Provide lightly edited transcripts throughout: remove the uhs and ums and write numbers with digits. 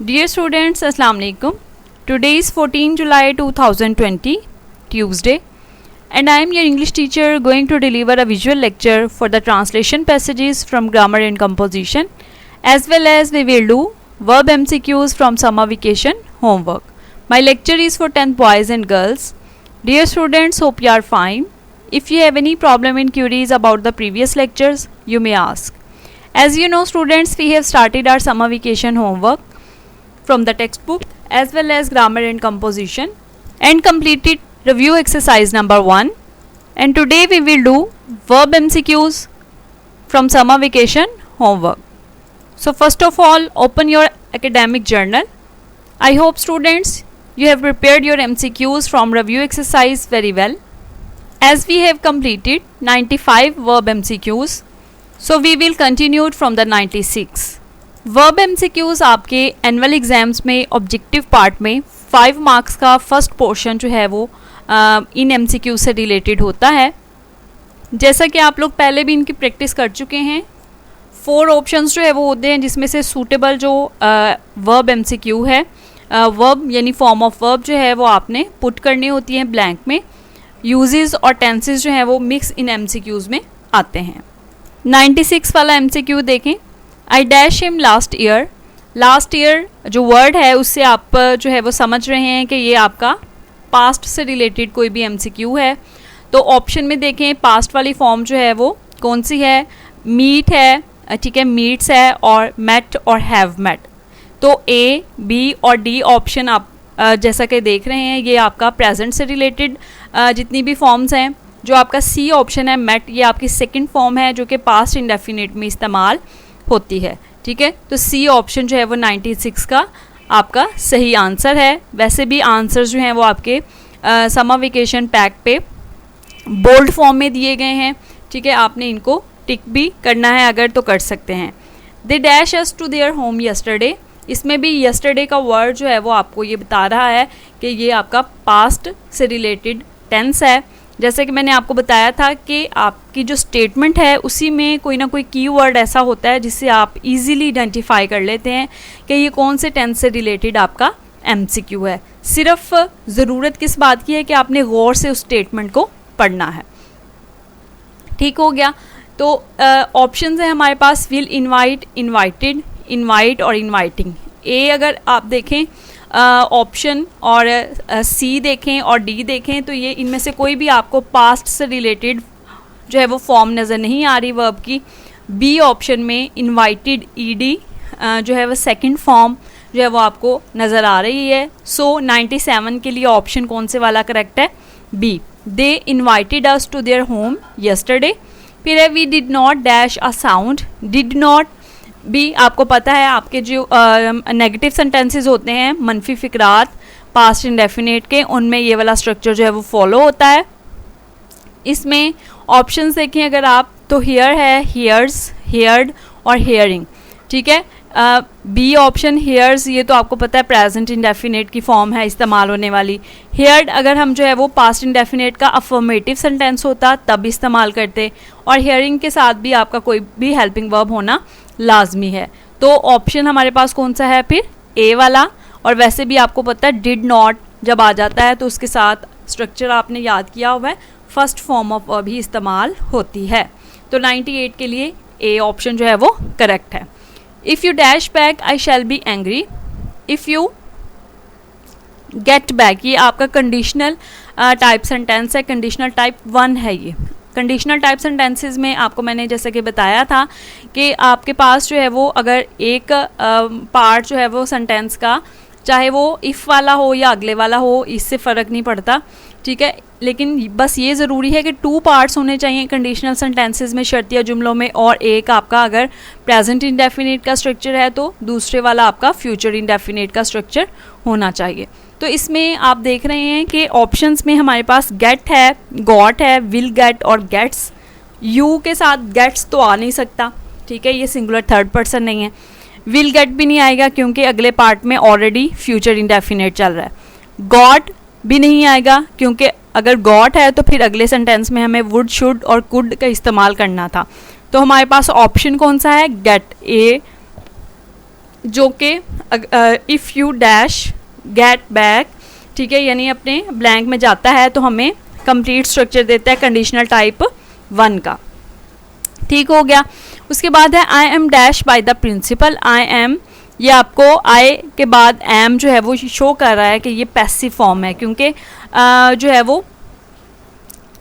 Dear students, Assalamu alaikum. Today is 14 July 2020, Tuesday, and I am your English teacher going to deliver a visual lecture for the translation passages from grammar and composition, as well as we will do verb MCQs from summer vacation homework. My lecture is for 10th boys and girls. Dear students, hope you are fine. If you have any problem and queries about the previous lectures, you may ask. As you know, students, we have started our summer vacation homework from the textbook as well as grammar and composition and completed review exercise number 1, and today we will do verb MCQs from summer vacation homework. So first of all, open your academic journal. I hope students you have prepared your MCQs from review exercise very well, as we have completed 95 verb MCQs. So we will continue from the 96. Verb MCQs आपके annual exams में objective part में 5 marks का first portion जो है वो इन MCQ से related होता है. जैसा कि आप लोग पहले भी इनकी प्रैक्टिस कर चुके हैं, 4 ऑप्शंस जो है वो होते हैं, जिसमें से सूटेबल जो वर्ब MCQ है, वर्ब यानी फॉर्म ऑफ वर्ब जो है वो आपने पुट करनी होती है ब्लैंक में. यूजेस और टेंसेस जो है वो मिक्स इन MCQs में आते हैं. 96 वाला MCQ देखें. I dash him last year. Last year जो वर्ड है उससे आप जो है वो समझ रहे हैं कि ये आपका पास्ट से रिलेटेड कोई भी MCQ है. तो ऑप्शन में देखें पास्ट वाली फॉर्म जो है वो कौन सी है. मीट है, ठीक है, मीट्स है, और मेट और हैव मेट. तो A, B और D ऑप्शन आप जैसा कि देख रहे हैं ये आपका प्रेजेंट से रिलेटेड जितनी भी फॉर्म्स हैं. जो आपका C ऑप्शन है मेट, ये आपकी सेकेंड फॉर्म है जो कि पास्ट इंडेफिनिट में इस्तेमाल होती है. ठीक है, तो C ऑप्शन जो है वो 96 का आपका सही आंसर है. वैसे भी आंसर्स जो हैं वो आपके समर वेकेशन पैक पे बोल्ड फॉर्म में दिए गए हैं. ठीक है, आपने इनको टिक भी करना है अगर तो कर सकते हैं. They dash us to their home yesterday. इसमें भी यस्टरडे का वर्ड जो है वो आपको ये बता रहा है कि ये आपका पास्ट से रिलेटेड टेंस है. जैसे कि मैंने आपको बताया था कि आपकी जो स्टेटमेंट है उसी में कोई ना कोई कीवर्ड ऐसा होता है जिससे आप इजीली आइडेंटिफाई कर लेते हैं कि ये कौन से टेंस से रिलेटेड आपका MCQ है. सिर्फ ज़रूरत किस बात की है कि आपने गौर से उस स्टेटमेंट को पढ़ना है. ठीक हो गया. तो ऑप्शंस हैं हमारे पास विल इनवाइट, इनवाइटेड, इनवाइट और इनवाइटिंग. ए अगर आप देखें ऑप्शन और C देखें और D देखें तो ये इनमें से कोई भी आपको पास्ट से रिलेटेड जो है वो फॉर्म नज़र नहीं आ रही वर्ब की. B ऑप्शन में इनवाइटेड ED जो है वो सेकंड फॉर्म जो है वो आपको नज़र आ रही है. सो 97 के लिए ऑप्शन कौन से वाला करेक्ट है. B. They invited us to their home yesterday. फिर है we did not dash a sound. Did not भी आपको पता है आपके जो नेगेटिव सेंटेंसेस होते हैं मनफी फिक्रात पास्ट इंडेफिनेट के, उनमें ये वाला स्ट्रक्चर जो है वो फॉलो होता है. इसमें ऑप्शंस देखें अगर आप तो हियर है, हियर्स, हियर्ड और हियरिंग. ठीक है, B ऑप्शन हियर्स, ये तो आपको पता है प्रेजेंट इंडेफिनेट की फॉर्म है इस्तेमाल होने वाली. हियर्ड अगर हम जो है वो पास्ट इंडेफिनेट का अफर्मेटिव सेंटेंस होता तब इस्तेमाल करते, और हियरिंग के साथ भी आपका कोई भी हेल्पिंग वर्ब होना लाजमी है. तो ऑप्शन हमारे पास कौन सा है फिर A वाला. और वैसे भी आपको पता है डिड नॉट जब आ जाता है तो उसके साथ स्ट्रक्चर आपने याद किया हुआ है, फर्स्ट फॉर्म ऑफ वर्ब ही इस्तेमाल होती है. तो 98 के लिए A ऑप्शन जो है वो करेक्ट है. If you dash back I shall be angry. If you get back, ये आपका कंडीशनल टाइप सेंटेंस है, कंडीशनल टाइप 1 है. ये कंडीशनल टाइप सेंटेंसेस में आपको मैंने जैसे कि बताया था कि आपके पास जो है वो अगर एक पार्ट जो है वो सेंटेंस का, चाहे वो इफ़ वाला हो या अगले वाला हो, इससे फ़र्क नहीं पड़ता. ठीक है, लेकिन बस ये ज़रूरी है कि 2 पार्ट्स होने चाहिए कंडीशनल सेंटेंसेस में, शर्तिया जुमलों में, और एक आपका अगर प्रेजेंट इंडेफिनिट का स्ट्रक्चर है तो दूसरे वाला आपका फ्यूचर इंडेफिनिट का स्ट्रक्चर होना चाहिए. तो इसमें आप देख रहे हैं कि ऑप्शंस में हमारे पास गेट है, गॉट है, विल गेट और गेट्स. यू के साथ गेट्स तो आ नहीं सकता. ठीक है, ये सिंगुलर थर्ड पर्सन नहीं है. विल गेट भी नहीं आएगा क्योंकि अगले पार्ट में ऑलरेडी फ्यूचर इंडेफिनिट चल रहा है. गॉट भी नहीं आएगा क्योंकि अगर गॉट है तो फिर अगले सेंटेंस में हमें वुड, शुड और कुड का इस्तेमाल करना था. तो हमारे पास ऑप्शन कौन सा है, गेट. ए जो कि if you dash get back, ठीक है, यानी अपने ब्लैंक में जाता है तो हमें कंप्लीट स्ट्रक्चर देता है कंडीशनल टाइप 1 का। ठीक हो गया। उसके बाद है I am dash by the principal. I am, ये आपको आई के बाद एम जो है वो शो कर रहा है कि ये पैसिव फॉर्म है, क्योंकि जो है वो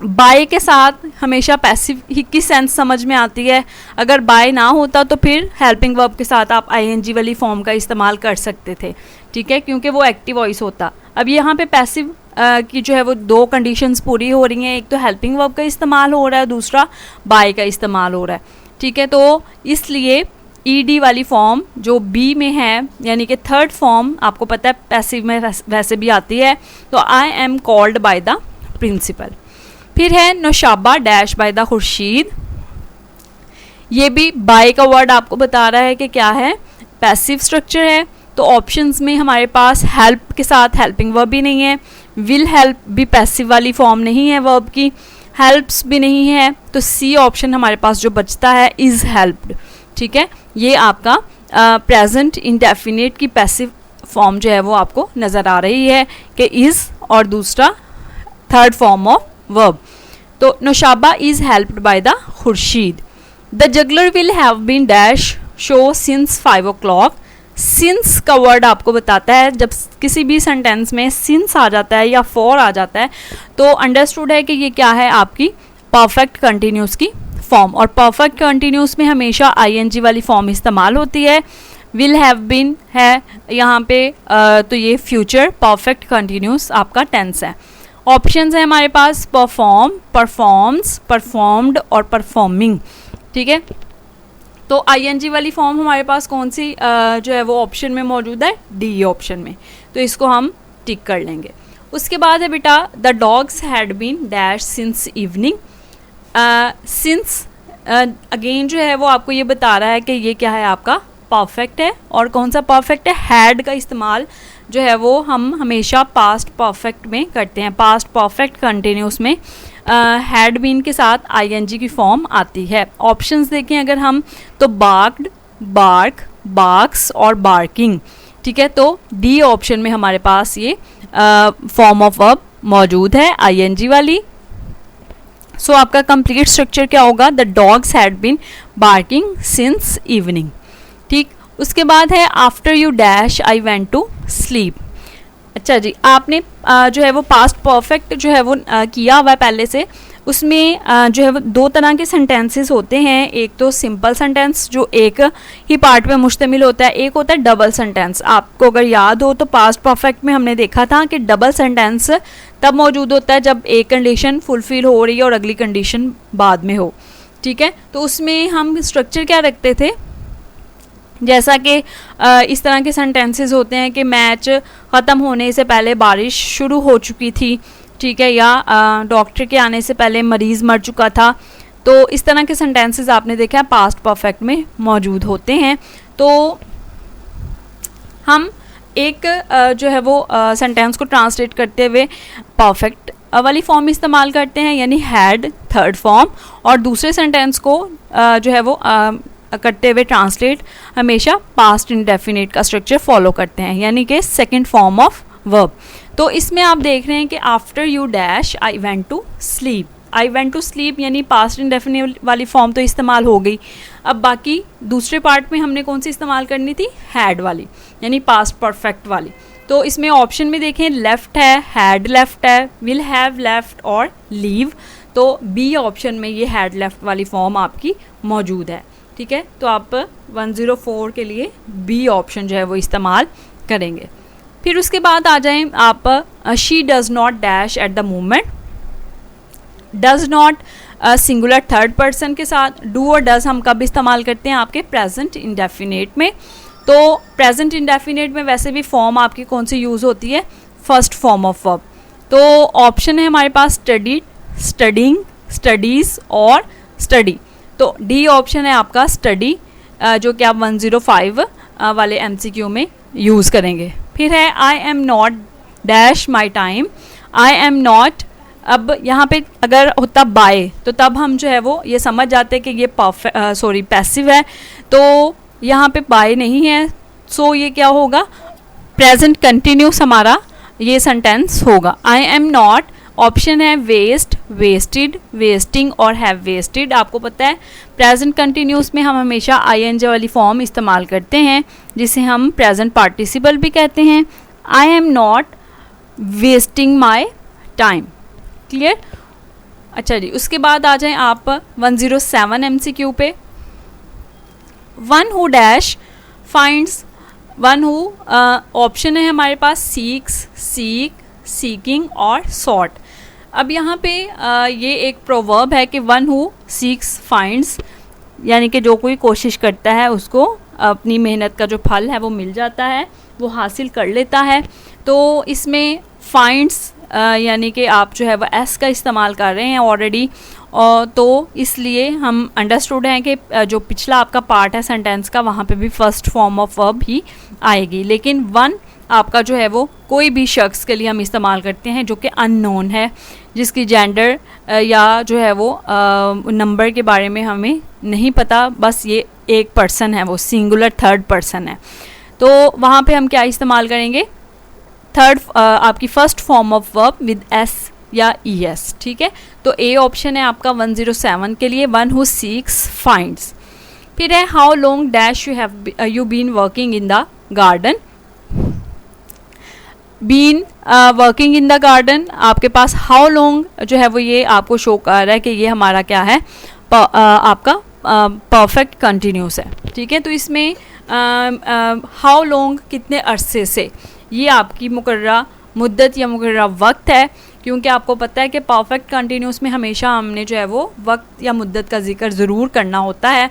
बाय के साथ हमेशा पैसिव ही की सेंस समझ में आती है। अगर बाय ना होता तो फिर हेल्पिंग वर्ब के साथ आप आईएनजी वाली फॉर्म का इस्तेमाल कर सकते थे, ठीक है, क्योंकि वो एक्टिव वॉइस होता। अब यहाँ पे पैसिव की जो है वो 2 कंडीशंस पूरी हो रही हैं, एक तो हेल्पिंग वर्ब का इस्तेमाल हो रहा है, दूसरा बाय का इस्तेमाल हो रहा है, ठीक है। तो इसलिए ईडी वाली फॉर्म जो बी में है, यानी कि थर्ड फॉर्म आपको पता है पैसिव में वैसे भी आती है, तो I am called by the principal. फिर है Naushaba dash by the Khurshid. ये भी बाय का वर्ड आपको बता रहा है कि क्या है, पैसिव स्ट्रक्चर है। तो ऑप्शंस में हमारे पास हेल्प के साथ हेल्पिंग वर्ब भी नहीं है, विल हेल्प भी पैसिव वाली फॉर्म नहीं है वर्ब की, हेल्प्स भी नहीं है, तो सी ऑप्शन हमारे पास जो बचता है इज़ हेल्प्ड, ठीक है। ये आपका प्रेजेंट इंडेफिनिट की पैसिव फॉर्म जो है वो आपको नज़र आ रही है कि इज़ और दूसरा थर्ड फॉर्म ऑफ वर्ब। तो Naushaba is helped by the Khurshid. The juggler will have been dash show since 5 o'clock। Since का वर्ड आपको बताता है जब किसी भी सेंटेंस में सिंस आ जाता है या फॉर आ जाता है तो अंडरस्टूड है कि ये क्या है, आपकी परफेक्ट कंटिन्यूस की फॉर्म। और परफेक्ट कंटिन्यूस में हमेशा आईएनजी वाली फॉर्म इस्तेमाल होती है। विल हैव बीन है यहाँ पे तो ये फ्यूचर परफेक्ट कंटिन्यूस आपका टेंस है। ऑप्शंस है हमारे पास परफॉर्म, परफॉर्म्स, परफॉर्म्ड और परफॉर्मिंग, ठीक है। तो आईएनजी वाली फॉर्म हमारे पास कौन सी जो है वो ऑप्शन में मौजूद है, डी ऑप्शन में, तो इसको हम टिक कर लेंगे। उसके बाद है बेटा the dogs had been dash since evening. Since again जो है वो आपको ये बता रहा है कि ये क्या है, आपका परफेक्ट है। और कौन सा परफेक्ट है, हैड का इस्तेमाल जो है वो हम हमेशा पास्ट परफेक्ट में करते हैं। पास्ट परफेक्ट कंटिन्यूस में हैड बीन के साथ आईएनजी की फॉर्म आती है। ऑप्शंस देखें अगर हम तो बार्क्ड, बार्क, बार्क्स और बार्किंग, ठीक है। तो डी ऑप्शन में हमारे पास ये फॉर्म ऑफ वर्ब मौजूद है आईएनजी वाली। सो आपका कंप्लीट स्ट्रक्चर क्या होगा, the dogs had been barking since evening, ठीक। उसके बाद है after you dash I went to sleep. अच्छा जी, आपने जो है वो पास्ट परफेक्ट जो है वो किया हुआ है पहले से। उसमें जो है वो 2 तरह के सेंटेंसेस होते हैं। एक तो सिंपल सेंटेंस जो एक ही पार्ट में मुश्तमिल होता है, एक होता है डबल सेंटेंस। आपको अगर याद हो तो पास्ट परफेक्ट में हमने देखा था कि डबल सेंटेंस तब मौजूद होता है जब एक कंडीशन फुलफिल हो रही है और अगली कंडीशन बाद में हो, ठीक है। तो उसमें हम स्ट्रक्चर क्या रखते थे, जैसा कि इस तरह के सेंटेंसेस होते हैं कि मैच ख़त्म होने से पहले बारिश शुरू हो चुकी थी, ठीक है, या डॉक्टर के आने से पहले मरीज़ मर चुका था। तो इस तरह के सेंटेंसेस आपने देखा है पास्ट परफेक्ट में मौजूद होते हैं। तो हम एक जो है वो सेंटेंस को ट्रांसलेट करते हुए परफेक्ट वाली फॉर्म इस्तेमाल करते हैं, यानी हैड थर्ड फॉर्म, और दूसरे सेंटेंस को जो है वो करते हुए ट्रांसलेट हमेशा पास्ट इंडेफिनिट का स्ट्रक्चर फॉलो करते हैं, यानी कि सेकंड फॉर्म ऑफ वर्ब। तो इसमें आप देख रहे हैं कि after you dash I went to sleep. I went to sleep यानी पास्ट इंडेफिनिट वाली फॉर्म तो इस्तेमाल हो गई। अब बाकी दूसरे पार्ट में हमने कौन सी इस्तेमाल करनी थी, हैड वाली, यानी पास्ट परफेक्ट वाली। तो इसमें ऑप्शन में देखें लेफ़्ट है, हैड लेफ़्ट है, विल हैव लेफ़्ट और लीव। तो बी ऑप्शन में ये हैड लेफ़्ट वाली फॉर्म आपकी मौजूद है, ठीक है। तो आप 104 के लिए बी ऑप्शन जो है वो इस्तेमाल करेंगे। फिर उसके बाद आ जाएं आप she does not dash at the moment. Does not singular third person के साथ, डू और डज़ हम कब इस्तेमाल करते हैं, आपके प्रेजेंट इंडेफिनिट में। तो प्रेजेंट इंडेफिनिट में वैसे भी फॉर्म आपकी कौन सी यूज़ होती है, फर्स्ट फॉर्म ऑफ वर्ब। तो ऑप्शन है हमारे पास स्टडीड, स्टडिंग, स्टडीज़ और स्टडी। तो डी ऑप्शन है आपका स्टडी, जो कि आप 105 वाले MCQ में यूज़ करेंगे। फिर है I am not dash my time. I am not, अब यहाँ पे अगर होता बाय तो तब हम जो है वो ये समझ जाते कि ये पैसिव है। तो यहाँ पे बाय नहीं है, सो ये क्या होगा, प्रेजेंट कंटिन्यूस हमारा ये सेंटेंस होगा। आई एम नॉट, ऑप्शन है वेस्ट, वेस्टेड, वेस्टिंग और हैव वेस्टेड। आपको पता है प्रेजेंट कंटिन्यूस में हम हमेशा आईएनजी वाली फॉर्म इस्तेमाल करते हैं जिसे हम प्रेजेंट पार्टिसिपल भी कहते हैं। I am not wasting my time. Clear? अच्छा जी, उसके बाद आ जाएं आप 107 MCQ पे। One who dash finds, one who option है हमारे पास सीक्स, सीक, सीकिंग और सॉर्ट। अब यहाँ पे ये एक प्रोवर्ब है कि वन हु सीक्स फाइंड्स, यानी कि जो कोई कोशिश करता है उसको अपनी मेहनत का जो फल है वो मिल जाता है, वो हासिल कर लेता है। तो इसमें फाइंड्स यानी कि आप जो है वो एस का इस्तेमाल कर रहे हैं ऑलरेडी, और तो इसलिए हम अंडरस्टूड हैं कि जो पिछला आपका पार्ट है सेंटेंस का वहाँ पे भी फर्स्ट फॉर्म ऑफ वर्ब ही आएगी। लेकिन वन आपका जो है वो कोई भी शख्स के लिए हम इस्तेमाल करते हैं जो कि अननोन है, जिसकी जेंडर या जो है वो नंबर के बारे में हमें नहीं पता, बस ये एक पर्सन है, वो सिंगुलर थर्ड पर्सन है। तो वहाँ पे हम क्या इस्तेमाल करेंगे, थर्ड आपकी first form of verb with S या ई एस। ठीक है, तो ए ऑप्शन है आपका 107 के लिए, वन हु सीक्स फाइंड्स। फिर है how long dash you been working in the garden. Been working in the garden, आपके पास हाउ लॉन्ग जो है वो ये आपको शो कर रहा है कि ये हमारा क्या है, आपका परफेक्ट कंटिन्यूस है। ठीक है, तो इसमें हाउ लॉन्ग कितने अरसे से, ये आपकी मुकर्ररा मुद्दत या मुकर्ररा वक्त है, क्योंकि आपको पता है कि परफेक्ट कंटिन्यूस में हमेशा हमने जो है वो वक्त या मुद्दत का जिक्र ज़रूर करना होता है।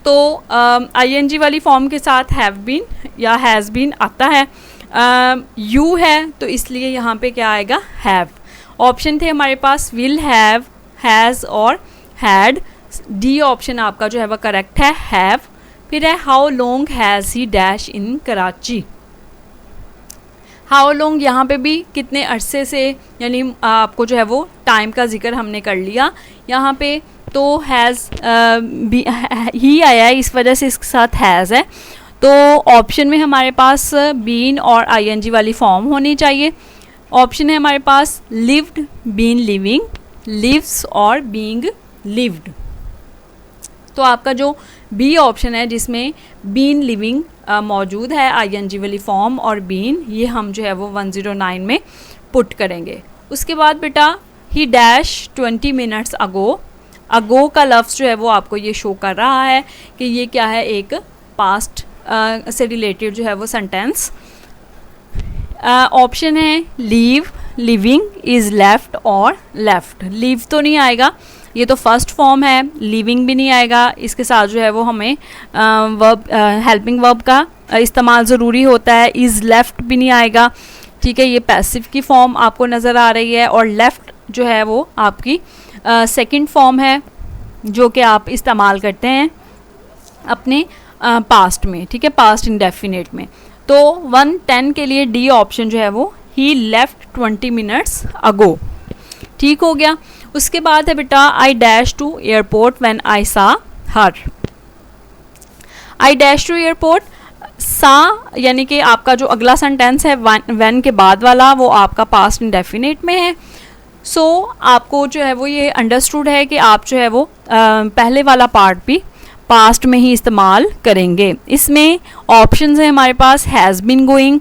तो आईएनजी वाली फॉर्म के साथ हैव बीन या हैज़ बीन आता है। यू है तो इसलिए यहाँ पे क्या आएगा, हैव। ऑप्शन थे हमारे पास विल हैव, हैज़ और हैड। डी ऑप्शन आपका जो है वह करेक्ट है, हैव। फिर है how long has he dash in Karachi. How long यहाँ पे भी कितने अरसे से, यानी आपको जो है वो टाइम का जिक्र हमने कर लिया यहाँ पे। तो हैज़ ही आया है, इस वजह से इसके साथ हैज़ है। तो ऑप्शन में हमारे पास बीन और आईएनजी वाली फॉर्म होनी चाहिए। ऑप्शन है हमारे पास लिव्ड, बीन लिविंग, लिव्स और बीइंग लिव्ड। तो आपका जो बी ऑप्शन है जिसमें बीन लिविंग मौजूद है आईएनजी वाली फॉर्म और बीन, ये हम जो है वो 109 में पुट करेंगे। उसके बाद बेटा ही डैश 20 मिनट्स अगो। अगो का लफ्ज़ जो है वो आपको ये शो कर रहा है कि ये क्या है, एक पास्ट से रिलेटेड जो है वो सेंटेंस। ऑप्शन है लीव, लिविंग, इज़, लेफ्ट और लेफ्ट। लीव तो नहीं आएगा, ये तो फर्स्ट फॉर्म है। लिविंग भी नहीं आएगा, इसके साथ जो है वो हमें वर्ब, हेल्पिंग वर्ब का इस्तेमाल ज़रूरी होता है। इज़, लेफ्ट भी नहीं आएगा। ठीक है, ये पैसिव की फॉर्म आपको नज़र आ रही है, और लेफ्ट जो है वो आपकी सेकंड फॉर्म है जो कि आप इस्तेमाल करते हैं अपने पास्ट में। ठीक है, पास्ट इंडेफिनिट में। तो 110 के लिए डी ऑप्शन जो है वो ही लेफ्ट 20 मिनट्स अगो। ठीक हो गया। उसके बाद है बेटा I dash to airport when I saw her. I dash to airport, saw यानी कि आपका जो अगला सेंटेंस है व्हेन के बाद वाला वो आपका पास्ट इंडेफिनिट में है। सो आपको जो है वो ये अंडरस्टूड है कि आप जो है वो पहले वाला पार्ट भी पास्ट में ही इस्तेमाल करेंगे। इसमें ऑप्शंस हैं हमारे पास has been going,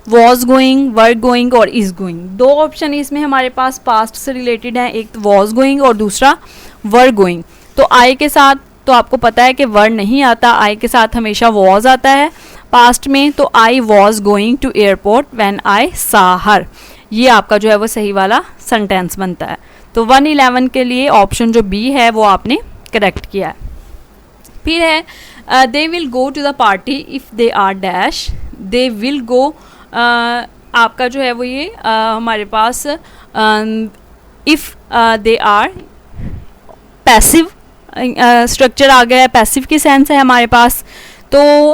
was going, were going और इज़ गोइंग। दो ऑप्शन इसमें हमारे पास पास्ट से रिलेटेड हैं, एक वॉज गोइंग और दूसरा वर गोइंग। तो आई के साथ तो आपको पता है कि वर नहीं आता, आई के साथ हमेशा वॉज आता है पास्ट में। तो I was going to airport when I saw her, ये आपका जो है वो सही वाला सेंटेंस बनता है। तो 111 के लिए ऑप्शन जो बी है वो आपने करेक्ट किया है। फिर है they will go to the party if they are dash. They will go आपका जो है वो ये हमारे पास if they are passive structure आ गया है, पैसिव की सेंस है हमारे पास। तो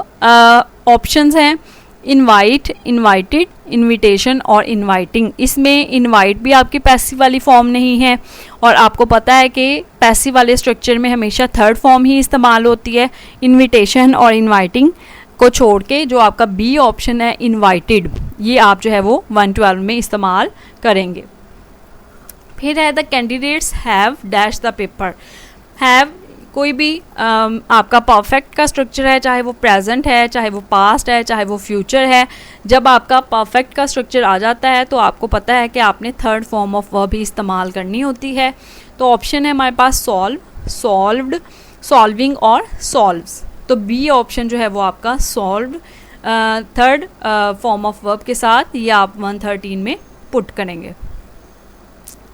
ऑप्शंस हैं इनवाइट, इनवाइटेड, इनविटेशन और इनवाइटिंग। इसमें इनवाइट भी आपकी पैसिव वाली फॉर्म नहीं है, और आपको पता है कि पैसिव वाले स्ट्रक्चर में हमेशा थर्ड फॉर्म ही इस्तेमाल होती है। इनविटेशन और इनवाइटिंग को छोड़ के जो आपका बी ऑप्शन है इनवाइटेड, ये आप जो है वो 112 में इस्तेमाल करेंगे। फिर है the candidates have dash the paper. Have कोई भी आपका परफेक्ट का स्ट्रक्चर है, चाहे वो प्रेजेंट है, चाहे वो पास्ट है, चाहे वो फ्यूचर है। जब आपका परफेक्ट का स्ट्रक्चर आ जाता है तो आपको पता है कि आपने थर्ड फॉर्म ऑफ वर्ब ही इस्तेमाल करनी होती है। तो ऑप्शन है हमारे पास सॉल्व, सॉल्व्ड, सॉल्विंग और सॉल्व्स। तो बी ऑप्शन जो है वो आपका solved third form of verb के साथ ये आप 113 में पुट करेंगे।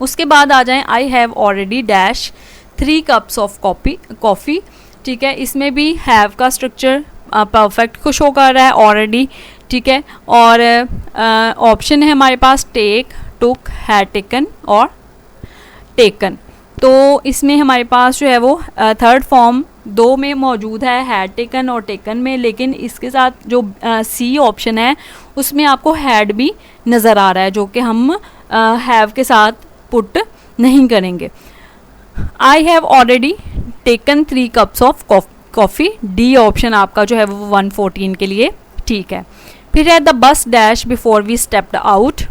उसके बाद आ जाएं I have already dash 3 cups of coffee. ठीक है, इसमें भी हैव का स्ट्रक्चर परफेक्ट को शो कर रहा है ऑलरेडी। ठीक है, और ऑप्शन है हमारे पास टेक, टुक, हैड टेकन और टेकन। तो इसमें हमारे पास जो है वो थर्ड फॉर्म 2 में मौजूद है, हैड टेकन और टेकन में, लेकिन इसके साथ जो सी ऑप्शन है उसमें आपको हैड भी नज़र आ रहा है, जो कि हम हैव के साथ पुट नहीं करेंगे। I have already taken 3 cups of coffee, D option आपका जो है वो 114 के लिए ठीक है। फिर है the bus dash before we stepped out.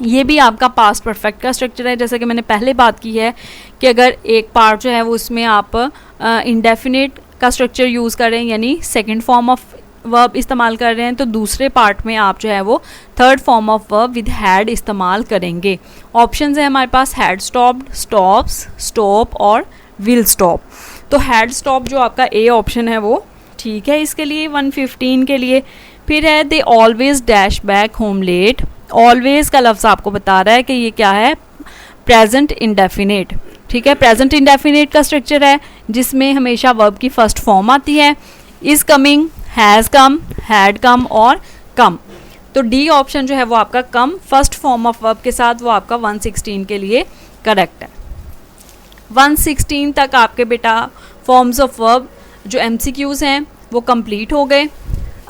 ये भी आपका पास्ट परफेक्ट का स्ट्रक्चर है। जैसे कि मैंने पहले बात की है कि अगर एक पार्ट जो है वो उसमें आप इंडेफिनिट का स्ट्रक्चर यूज़ कर रहे हैं, यानी सेकंड फॉर्म ऑफ वर्ब इस्तेमाल कर रहे हैं, तो दूसरे पार्ट में आप जो है वो third form of verb with had इस्तेमाल करेंगे। ऑप्शंस है हमारे पास हैड स्टॉप्ड, स्टॉप्स, स्टॉप और विल स्टॉप। तो हैड स्टॉप जो आपका ए ऑप्शन है वो ठीक है इसके लिए 115 के लिए। फिर है they always dash back home late. Always का लफ्ज़ आपको बता रहा है कि ये क्या है, प्रेजेंट इंडेफिनिट। ठीक है, प्रेजेंट इंडेफिनिट का स्ट्रक्चर है जिसमें हमेशा वर्ब की फर्स्ट फॉर्म आती है, is coming, has come, had come और कम। तो डी ऑप्शन जो है वो आपका come first form of verb के साथ वो आपका 116 के लिए करेक्ट है। 116 तक आपके बेटा फॉर्म्स ऑफ वर्ब जो MCQs हैं वो कंप्लीट हो गए।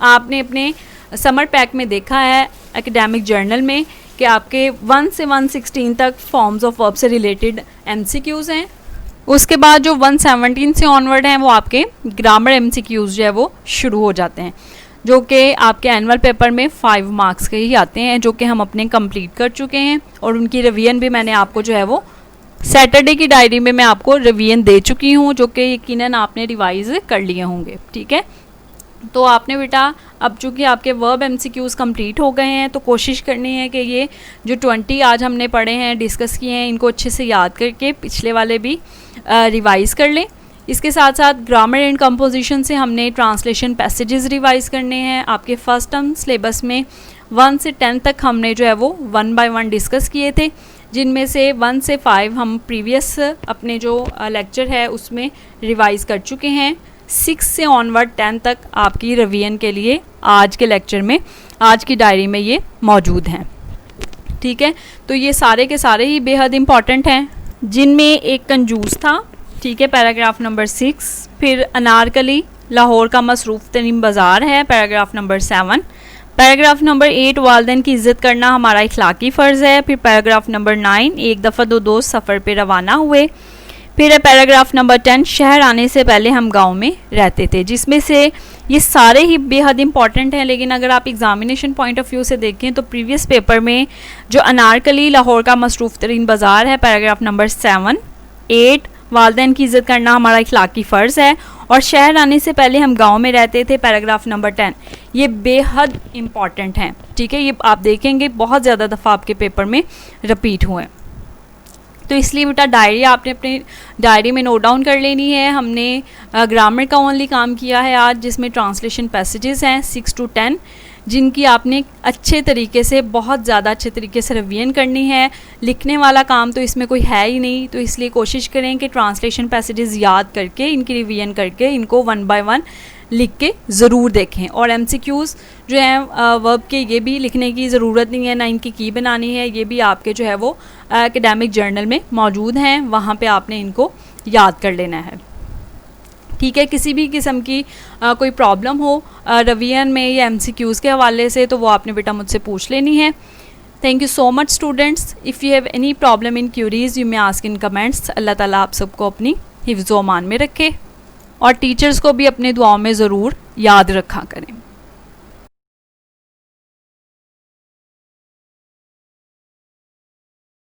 आपने अपने समर पैक में देखा है एकेडमिक जर्नल में कि आपके 1 से 116 तक फॉर्म्स ऑफ वर्ब से रिलेटेड MCQs हैं। उसके बाद जो 117 से ऑनवर्ड हैं वो आपके ग्रामर MCQs जो है वो शुरू हो जाते हैं, जो कि आपके एनुअल पेपर में 5 मार्क्स के ही आते हैं, जो कि हम अपने कंप्लीट कर चुके हैं। और उनकी रिवीजन भी मैंने आपको जो है वो सैटरडे की डायरी में मैं आपको रिवीजन दे चुकी हूँ, जो कि यकीनन आपने रिवाइज कर लिए होंगे। ठीक है, तो आपने बेटा अब चूँकि आपके वर्ब MCQs कंप्लीट हो गए हैं तो कोशिश करनी है कि ये जो 20 आज हमने पढ़े हैं, डिस्कस किए हैं, इनको अच्छे से याद करके पिछले वाले भी रिवाइज़ कर लें। इसके साथ साथ ग्रामर एंड कंपोजिशन से हमने ट्रांसलेशन पैसेजेस रिवाइज़ करने हैं। आपके फर्स्ट टर्म सिलेबस में 1 से 10 तक हमने जो है वो 1 बाय 1 डिस्कस किए थे, जिनमें से 1 से 5 हम प्रीवियस अपने जो लेक्चर है उसमें रिवाइज़ कर चुके हैं। 6 से ऑनवर्ड 10 तक आपकी रिवीजन के लिए आज के लेक्चर में, आज की डायरी में ये मौजूद हैं। ठीक है, तो ये सारे के सारे ही बेहद इम्पॉर्टेंट हैं, जिनमें एक कंजूस था। ठीक है, पैराग्राफ नंबर 6। फिर अनारकली लाहौर का मसरूफ़ तरीन बाज़ार है, पैराग्राफ नंबर 7। पैराग्राफ नंबर 8 वालिदैन की इज़्ज़त करना हमारा इखलाकी फ़र्ज़ है। फिर पैराग्राफ नंबर 9 एक दफ़ा 2 दोस्त सफ़र पे रवाना हुए। फिर है पैराग्राफ नंबर 10 शहर आने से पहले हम गांव में रहते थे, जिसमें से ये सारे ही बेहद इंपॉर्टेंट हैं। लेकिन अगर आप एग्जामिनेशन पॉइंट ऑफ व्यू से देखें तो प्रीवियस पेपर में जो अनारकली लाहौर का मसरूफ़ तरीन बाज़ार है, पैराग्राफ नंबर 7, 8 वालिदैन की इज़्ज़त करना हमारा इखलाकी फ़र्ज़ है, और शहर आने से पहले हम गांव में रहते थे, पैराग्राफ नंबर 10, ये बेहद इम्पॉर्टेंट हैं। ठीक है, ये आप देखेंगे बहुत ज़्यादा दफ़ा आपके पेपर में रिपीट हुए। तो इसलिए बेटा डायरी आपने अपनी डायरी में नोट डाउन कर लेनी है। हमने ग्रामर का ओनली काम किया है आज, जिसमें ट्रांसलेशन पैसेजेस हैं 6 to 10, जिनकी आपने अच्छे तरीके से, बहुत ज़्यादा अच्छे तरीके से रिवीजन करनी है। लिखने वाला काम तो इसमें कोई है ही नहीं, तो इसलिए कोशिश करें कि ट्रांसलेशन पैसेजेस याद करके, इनकी रिवीजन करके, इनको 1 by 1 लिख के ज़रूर देखें। और MCQs जो हैं वर्ब के, ये भी लिखने की ज़रूरत नहीं है, ना इनकी की बनानी है, ये भी आपके जो है वो एकेडमिक जर्नल में मौजूद हैं, वहाँ पे आपने इनको याद कर लेना है। ठीक है, किसी भी किस्म की कोई प्रॉब्लम हो रिवीजन में या MCQs के हवाले से, तो वो आपने बेटा मुझसे पूछ लेनी है। Thank you so much students. If you have any problem in queries you may ask in comments. अल्लाह ताला आप सबको अपनी हिफ्ज़-ओ-अमान में रखे, और टीचर्स को भी अपने दुआओं में ज़रूर याद रखा करें।